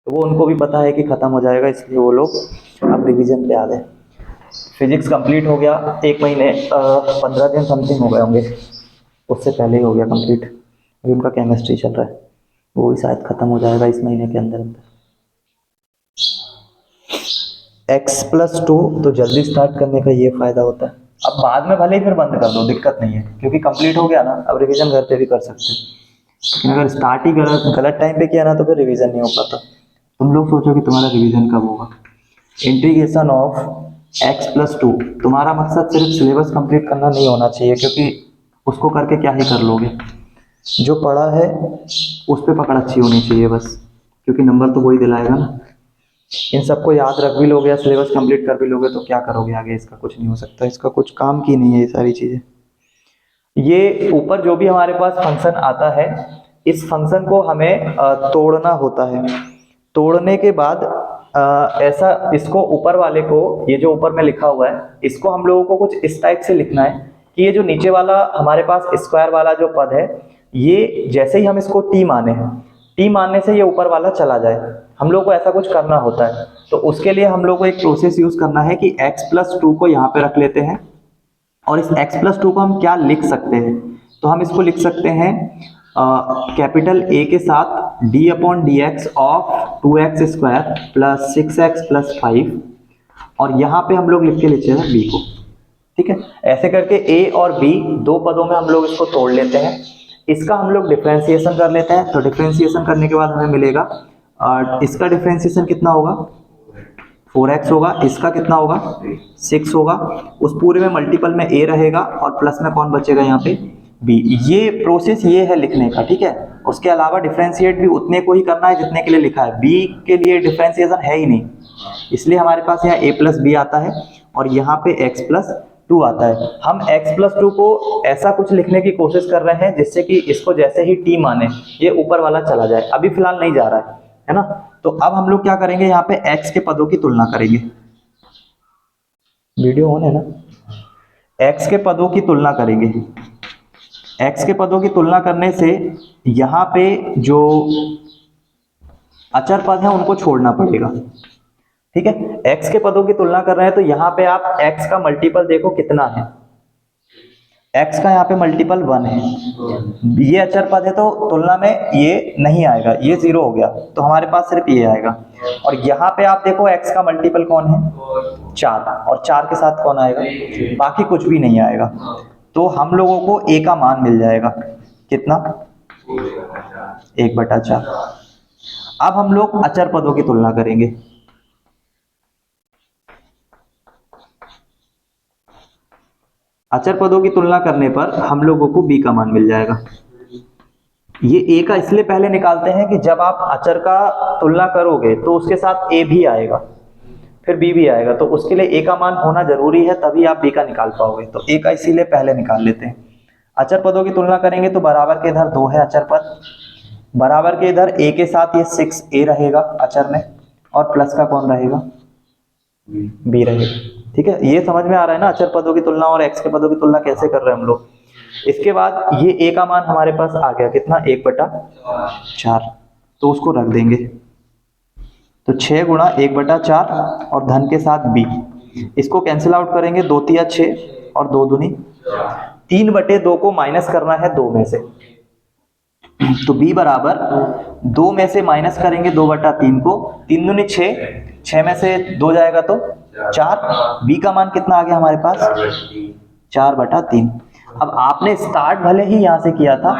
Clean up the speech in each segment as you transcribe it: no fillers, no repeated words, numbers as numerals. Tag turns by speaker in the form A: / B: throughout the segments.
A: तो वो उनको भी पता है कि ख़त्म हो जाएगा, इसलिए वो लोग अब रिवीजन पे आ गए। फिजिक्स कंप्लीट हो गया 1 महीने 15 दिन समथिंग हो गए होंगे, उससे पहले ही हो गया कंप्लीट। अभी उनका केमिस्ट्री चल रहा है, वो भी शायद ख़त्म हो जाएगा इस महीने के अंदर अंदर। x+2 तो जल्दी स्टार्ट करने का ये फ़ायदा होता है। अब बाद में भले ही फिर बंद कर दो, दिक्कत नहीं है, क्योंकि कंप्लीट हो गया ना, अब रिवीजन घर पे भी कर सकते हैं। लेकिन अगर स्टार्ट ही गलत गलत टाइम पे किया ना, तो फिर रिवीजन नहीं हो पाता। तुम लोग सोचो कि तुम्हारा रिवीजन कब होगा। इंटीग्रेशन ऑफ x+2, तुम्हारा मकसद सिर्फ सिलेबस कंप्लीट करना नहीं होना चाहिए, क्योंकि उसको करके क्या ही कर लोगे। जो पढ़ा है उस पर पकड़ अच्छी होनी चाहिए बस, क्योंकि नंबर तो वही दिलाएगा ना। इन सबको याद रख भी लोगे या सिलेबस कंप्लीट कर भी लोगे तो क्या करोगे आगे, इसका कुछ नहीं हो सकता, इसका कुछ काम की नहीं है ये सारी चीज़ें। ये ऊपर जो भी हमारे पास फंक्शन आता है, इस फंक्शन को हमें तोड़ना होता है। तोड़ने के बाद ऐसा इसको ऊपर वाले को, ये जो ऊपर में लिखा हुआ है, इसको हम लोगों को कुछ इस टाइप से लिखना है कि ये जो नीचे वाला हमारे पास स्क्वायर वाला जो पद है, ये जैसे ही हम इसको टी माने, टी मानने से ये ऊपर वाला चला जाए, हम लोग को ऐसा कुछ करना होता है। तो उसके लिए हम लोग को एक प्रोसेस यूज करना है कि x+2 को यहाँ पे रख लेते हैं, और इस x+2 को हम क्या लिख सकते हैं, तो हम इसको लिख सकते हैं कैपिटल A के साथ d/dx of 2x² plus 6x plus 5, और यहाँ पे हम लोग लिख के लिखते हैं b को। ठीक है, ऐसे करके a और b दो पदों में हम लोग इसको तोड़ लेते हैं। इसका हम लोग डिफरेंशिएशन कर लेते हैं। तो डिफरेंशिएशन करने के बाद हमें मिलेगा इसका डिफरेंशिएशन कितना होगा, 4x होगा, इसका कितना होगा 6 होगा, उस पूरे में मल्टीपल में a रहेगा और प्लस में कौन बचेगा यहाँ पे b। ये प्रोसेस ये है लिखने का, ठीक है। उसके अलावा डिफरेंशिएट भी उतने को ही करना है जितने के लिए लिखा है, b के लिए डिफरेंशिएशन है ही नहीं, इसलिए हमारे पास यहाँ a प्लस बी आता है और यहाँ पे x+2 आता है। हम x+2 को ऐसा कुछ लिखने की कोशिश कर रहे हैं जिससे कि इसको जैसे ही t माने ये ऊपर वाला चला जाए, अभी फिलहाल नहीं जा रहा है ना। तो अब हम लोग क्या करेंगे, यहाँ पे x के पदों की तुलना करेंगे। वीडियो ऑन है ना। x के पदों की तुलना करेंगे। x के पदों की तुलना करने से यहाँ पे जो अचर पद है उनको छोड़ना पड़ेगा, ठीक है। x के पदों की तुलना कर रहे हैं तो यहाँ पे आप x का मल्टीपल देखो कितना है, x का यहाँ पे मल्टीपल 1 है। ये अचर पद है तो तुलना में ये नहीं आएगा, ये 0 हो गया, तो हमारे पास सिर्फ ये आएगा। और यहाँ पे आप देखो x का मल्टीपल कौन है, 4, और 4 के साथ कौन आएगा, बाकी कुछ भी नहीं आएगा। तो हम लोगों को a का मान मिल जाएगा कितना, 1/4। अब हम लोग अचर पदों की तुलना करेंगे। अचर पदों की तुलना करने पर हम लोगों को b का मान मिल जाएगा। ये a का इसलिए पहले निकालते हैं कि जब आप अचर का तुलना करोगे तो उसके साथ a भी आएगा, फिर b भी आएगा, तो उसके लिए a का मान होना जरूरी है, तभी आप b का निकाल पाओगे। तो a का इसीलिए पहले निकाल लेते हैं। अचर पदों की तुलना करेंगे तो बराबर के इधर 2 है अचर पद, बराबर के इधर a के साथ ये 6a रहेगा अचर में, और प्लस का कौन रहेगा, b रहेगा। ठीक है, ये समझ में आ रहा है ना, अचर पदों की तुलना और x के पदों की तुलना कैसे कर रहे हैं हम लोग। इसके बाद ये a का मान हमारे पास आ गया कितना, 1/4, तो उसको रख देंगे। तो 6 गुणा 1/4 और धन के साथ b, इसको कैंसिल आउट करेंगे, 2 तिया 6 और 2 दूनी 3/2 को माइनस करना है 2 में से, तो b बराबर 2 में से माइनस करेंगे 2/3 को, 3 दूनी 6, 6 में से 2 जाएगा तो 4, b का मान कितना आ गया हमारे पास, 4/3। अब आपने स्टार्ट भले ही यहां से किया था,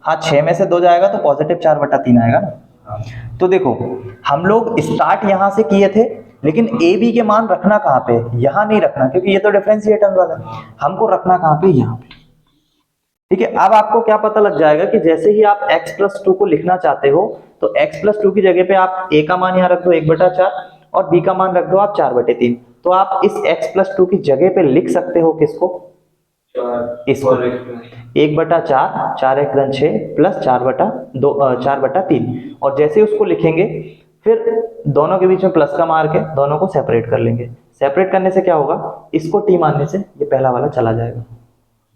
A: हाँ 6 में से 2 जाएगा तो पॉजिटिव 4/3 आएगा ना। तो देखो हम लोग स्टार्ट यहां से किए थे, लेकिन ए बी के मान रखना कहाँ पे, यहां नहीं रखना, क्योंकि ये तो डिफरेंशिएटर वाला है, हमको रखना कहाँ पे, यहाँ पे। ठीक है, अब आपको क्या पता लग जाएगा कि जैसे ही आप x+2 को लिखना चाहते हो तो x+2 की जगह पे आप a का मान यहाँ रख दो 1/4 और b का मान रख दो आप 4/3। तो आप इस x+2 की जगह पे लिख सकते हो किसको, इसको 1/4, 4×6 प्लस 4/3, और जैसे उसको लिखेंगे फिर दोनों के बीच में प्लस का मार के दोनों को सेपरेट कर लेंगे। सेपरेट करने से क्या होगा, इसको t मानने से ये पहला वाला चला जाएगा,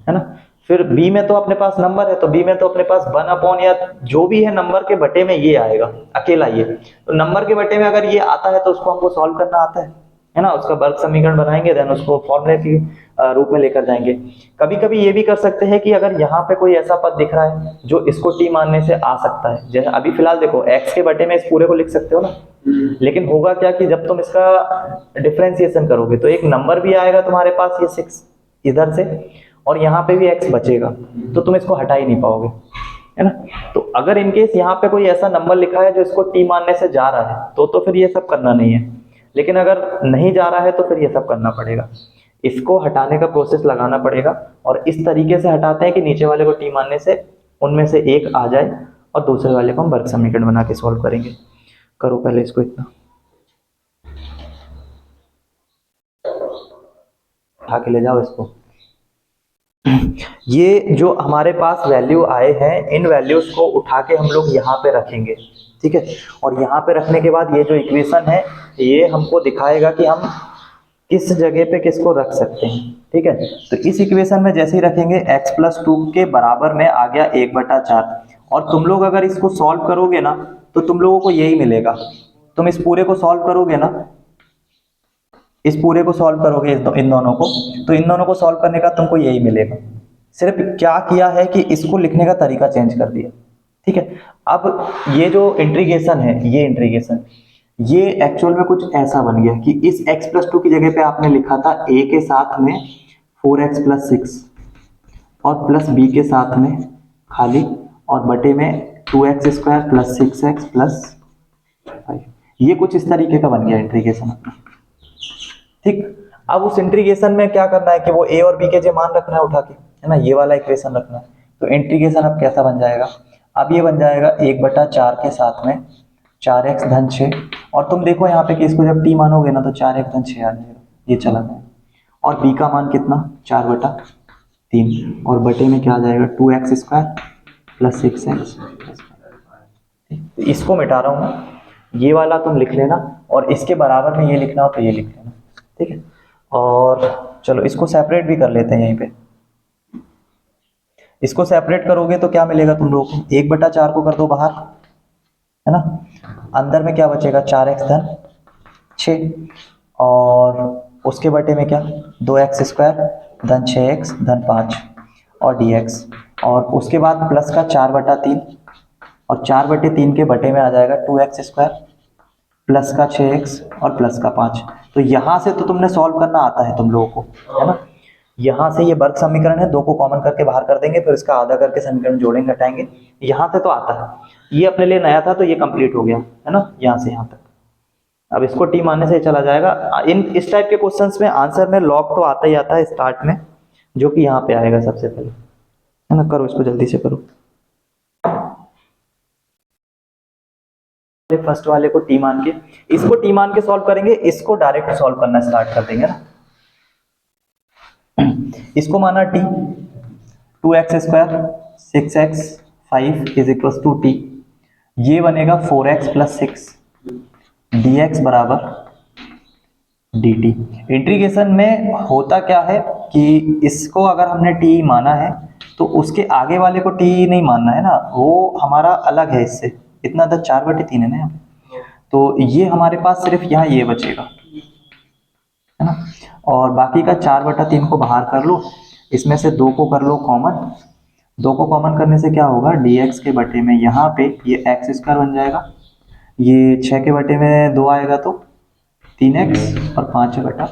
A: है ना। फिर b में तो अपने पास नंबर है, तो b में तो अपने पास 1 अपॉन या जो भी है नंबर के बटे में ये आएगा, अकेला ये। तो नंबर के बटे में अगर ये आता है तो उसको हमको सॉल्व करना आता है ना, उसका वर्ग समीकरण बनाएंगे, देन उसको फॉर्मूले की रूप में लेकर जाएंगे। कभी कभी ये भी कर सकते हैं कि अगर यहाँ पे कोई ऐसा पद दिख रहा है जो इसको t मानने से आ सकता है, जैसे अभी फिलहाल देखो x के बटे में इस पूरे को लिख सकते हो ना, लेकिन होगा क्या कि जब तुम इसका डिफरेंशिएशन करोगे तो एक नंबर भी आएगा तुम्हारे पास ये 6 इधर से, और यहाँ पे भी x बचेगा, तो तुम इसको हटा ही नहीं पाओगे, है ना। तो अगर इनकेस यहाँ पे कोई ऐसा नंबर लिखा है जो इसको t मानने से जा रहा है तो फिर ये सब करना नहीं है, लेकिन अगर नहीं जा रहा है तो फिर ये सब करना पड़ेगा, इसको हटाने का प्रोसेस लगाना पड़ेगा। और इस तरीके से हटाते हैं कि नीचे वाले को t मानने से उनमें से एक आ जाए और दूसरे वाले को हम वर्ग समीकरण बना के सॉल्व करेंगे। करो पहले इसको इतना उठा के ले जाओ इसको। ये जो हमारे पास वैल्यू आए हैं इन वैल्यूज को उठा के हम लोग यहाँ पे रखेंगे, ठीक है। और यहाँ पे रखने के बाद ये जो इक्वेशन है ये हमको दिखाएगा कि हम किस जगह पे किसको रख सकते हैं, ठीक है। तो इस इक्वेशन में जैसे ही रखेंगे x+2 के बराबर में आ गया 1/4, और तुम लोग अगर इसको सॉल्व करोगे ना तो तुम लोगों को यही मिलेगा। तुम इस पूरे को सॉल्व करोगे ना, इस पूरे को सॉल्व करोगे इन दोनों को, तो इन दोनों को सॉल्व करने का तुमको यही मिलेगा। सिर्फ क्या किया है कि इसको लिखने का तरीका चेंज कर दिया, ठीक है। अब ये जो इंटीग्रेशन है, ये इंटीग्रेशन ये एक्चुअल में कुछ ऐसा बन गया कि इस x+2 की जगह पे आपने लिखा था a के साथ में 4x+6 और प्लस b के साथ में खाली और बटे में 2x² + 6x + 5। ये कुछ इस तरीके का बन गया इंटीग्रेशन अपना, ठीक। अब उस इंटीग्रेशन में क्या करना है कि वो a और b के जो मान रखना है उठा के, है ना, ये वाला इक्वेशन रखना है। तो इंटीग्रेशन अब कैसा बन जाएगा, अब ये बन जाएगा 1/4 के साथ में 4x धन 6, और तुम देखो यहाँ पे कि इसको जब t मानोगे ना तो 4x धन 6 आ जाएगा, ये चला जाएगा। और b का मान कितना 4/3, और बटे में क्या आ जाएगा 2x² + 6x। इसको मिटा रहा हूँ मैं, ये वाला तुम लिख लेना, और इसके बराबर में ये लिखना हो तो ये लिख लेना, ठीक है। और चलो इसको सेपरेट भी कर लेते हैं यहीं पे। इसको सेपरेट करोगे तो क्या मिलेगा तुम लोगों को, 1/4 को कर दो बाहर, है ना, अंदर में क्या बचेगा 4x धन 6, और उसके बटे में क्या 2x² धन 6x धन 5 और dx, और उसके बाद प्लस का 4/3, और 4/3 के बटे में आ जाएगा 2x² प्लस का 6x और प्लस का 5। तो यहाँ से तो तुमने सॉल्व करना आता है तुम लोगों को, है ना। यहाँ से ये वर्ग समीकरण है, 2 को कॉमन करके बाहर कर देंगे, फिर इसका आधा करके समीकरण जोड़ेंगे हटाएंगे। यहाँ से तो आता है, ये अपने लिए नया था तो ये कंप्लीट हो गया, है ना, यहाँ से यहाँ तक। अब इसको t मानने से चला जाएगा। इस टाइप के क्वेश्चंस में आंसर में लॉग तो आता ही आता है स्टार्ट में, जो कि यहाँ पे आएगा सबसे पहले, है ना। करो इसको जल्दी से करो, फर्स्ट वाले को t मान के, इसको t मान के सॉल्व करेंगे, इसको डायरेक्ट सॉल्व करना स्टार्ट कर देंगे ना। इसको माना t, 2x² 6x 5 = t, ये बनेगा 4x + 6 dx बराबर dt। इंटीग्रेशन में होता क्या है कि इसको अगर हमने t माना है तो उसके आगे वाले को t नहीं मानना है ना, वो हमारा अलग है इससे, इतना था 4/3 है ना यहाँ पे, तो ये हमारे पास सिर्फ यहाँ ये बचेगा, है ना। और बाकी का 4/3 को बाहर कर लो, इसमें से 2 को कर लो कॉमन, 2 को कॉमन करने से क्या होगा dx के बटे में यहाँ पे ये x² बन जाएगा, ये 6 के बटे में 2 आएगा तो 3x और 5/2।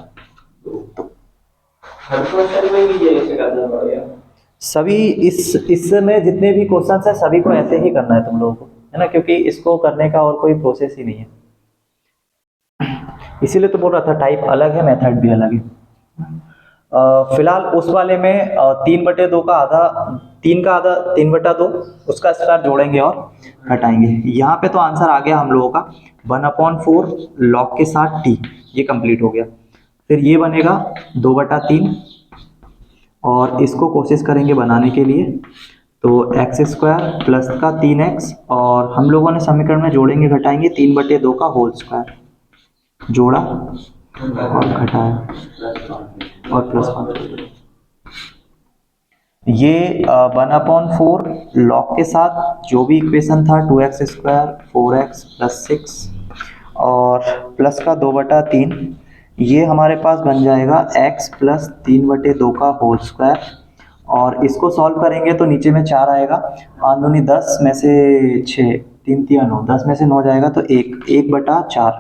A: सभी इसमें जितने भी क्वेश्चन है सभी को ऐसे ही करना है तुम लोगों को, है ना, क्योंकि इसको करने का और कोई प्रोसेस ही नहीं है, इसीलिए तो बोल रहा था टाइप अलग है, मेथड भी अलग है। फिलहाल उस वाले में 3/2 का आधा, 3 का आधा 3/2, उसका स्क्वायर जोड़ेंगे और घटाएंगे। यहाँ पे तो आंसर आ गया हम लोगों का 1/4 log के साथ t, ये कंप्लीट हो गया। फिर ये बनेगा 2/3, और इसको कोशिश करेंगे बनाने के लिए, तो x² प्लस का 3x, और हम लोगों ने समीकरण में जोड़ेंगे घटाएंगे 3/2 का होल स्क्वायर, जोड़ा और घटाया और +5। ये 1/4 लॉग के साथ जो भी इक्वेशन था 2x² 4x + 6 और प्लस का 2/3, ये हमारे पास बन जाएगा x + 3/2 का होल स्क्वायर। और इसको सॉल्व करेंगे तो नीचे में 4 आएगा, 5 दूनी 10 में से 6, 3 तिया 9, 10 में से 9 जाएगा तो 1/4,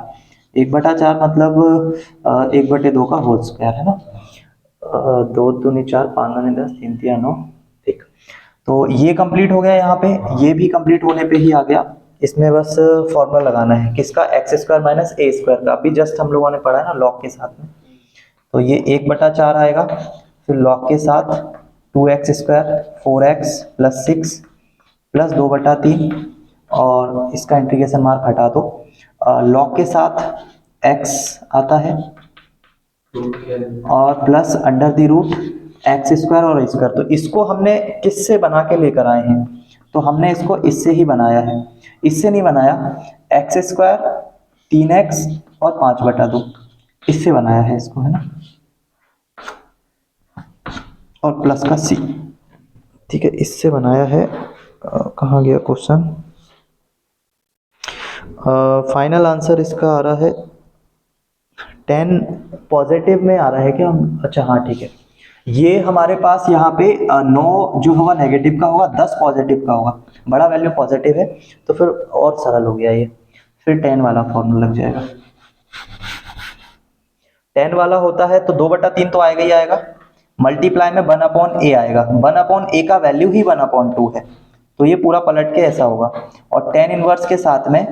A: 1/4 मतलब 1/2 का होल स्क्वायर है ना। 2 दूनी 4, 5 दूनी 10, 3 तिया 9। ठीक, तो ये कंप्लीट हो गया यहाँ पे, ये भी कंप्लीट होने पे ही आ गया। इसमें बस फॉर्मूला लगाना है किसका, x² - a² का, अभी जस्ट हम लोगों ने पढ़ा है ना लॉग के साथ में। तो ये 1/4 आएगा, फिर लॉग के साथ 2x² 4x + 6 + 2/3 और इसका इंटीग्रेशन मार्क हटा दो। लॉग के साथ x आता है और प्लस √x² और a²। तो इसको हमने किससे बना के लेकर आए हैं, तो हमने इसको इससे ही बनाया है, इससे नहीं बनाया। x², 3x और 5/2 इससे बनाया है इसको, है ना, और प्लस का c। ठीक है, इससे बनाया है। कहाँ गया क्वेश्चन, फाइनल आंसर इसका आ रहा है 10 पॉजिटिव में आ रहा है क्या, अच्छा हाँ ठीक है। ये हमारे पास यहाँ पे 9 जो होगा नेगेटिव का होगा, 10 पॉजिटिव का होगा, बड़ा वैल्यू पॉजिटिव है तो फिर और सरल हो गया ये, फिर 10 वाला फॉर्मूला लग जाएगा। 10 वाला होता है तो 2/3 तो आएगा ही आएगा, मल्टीप्लाई में 1/a आएगा, 1/a का वैल्यू ही 1/2 है, तो ये पूरा पलट के ऐसा होगा। और 10 इनवर्स के साथ में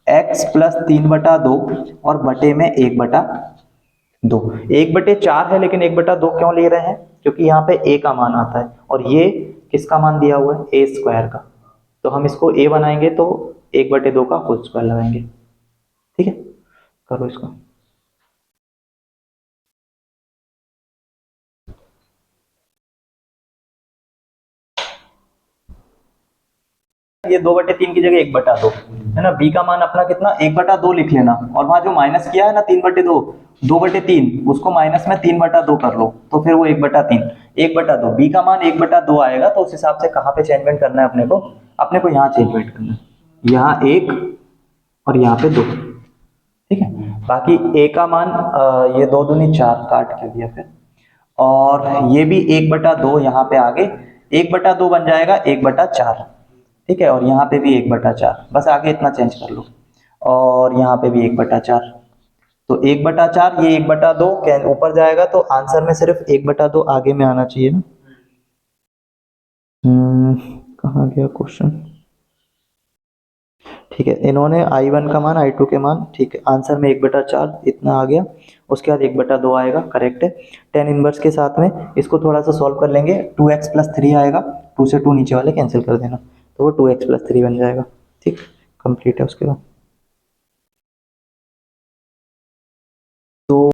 A: x + 3/2 और बटे में 1/2। 1/4 है लेकिन 1/2 क्यों ले रहे हैं, क्योंकि यहाँ पे a का मान आता है और ये किसका मान दिया हुआ है, a² का, तो हम इसको a बनाएंगे तो 1/2 का होल स्क्वायर लगाएंगे। ठीक है, करो इसको। ये 2/3 की जगह 1/2 है ना, b का मान अपना कितना 1/2 लिख लेना, और वहां जो माइनस किया है ना 3/2, 2/3 उसको माइनस में 3/2 कर लो तो फिर वो 1/3, 1/2 b का मान 1/2 आएगा। तो उस हिसाब से कहाँ पे चेंजमेंट करना है अपने को, यहाँ चेंजमेंट करना है, यहाँ 1 और यहाँ पे 2। ठीक है, बाकी a का मान ये 2 दूनी 4 काट के दिया फिर, और ये भी 1/2 यहाँ पे आगे 1/2 बन जाएगा 1/4। ठीक है, और यहाँ पे भी 1/4, बस आगे इतना चेंज कर लो, और यहाँ पे भी 1/4। तो 1/4 ये 1/2 ऊपर जाएगा तो आंसर में सिर्फ 1/2 आगे में आना चाहिए ना। कहाँ गया क्वेश्चन। ठीक है, इन्होंने I1 का मान I2 के मान, ठीक है, आंसर में 1/4 इतना आ गया, उसके बाद 1/2 आएगा, करेक्ट है। 10 इनवर्स के साथ में इसको थोड़ा सा सॉल्व कर लेंगे, 2x + 3 आएगा, 2 से 2 नीचे वाले कैंसिल कर देना तो वो 2x + 3 बन जाएगा। ठीक, कंप्लीट है उसके बाद। तो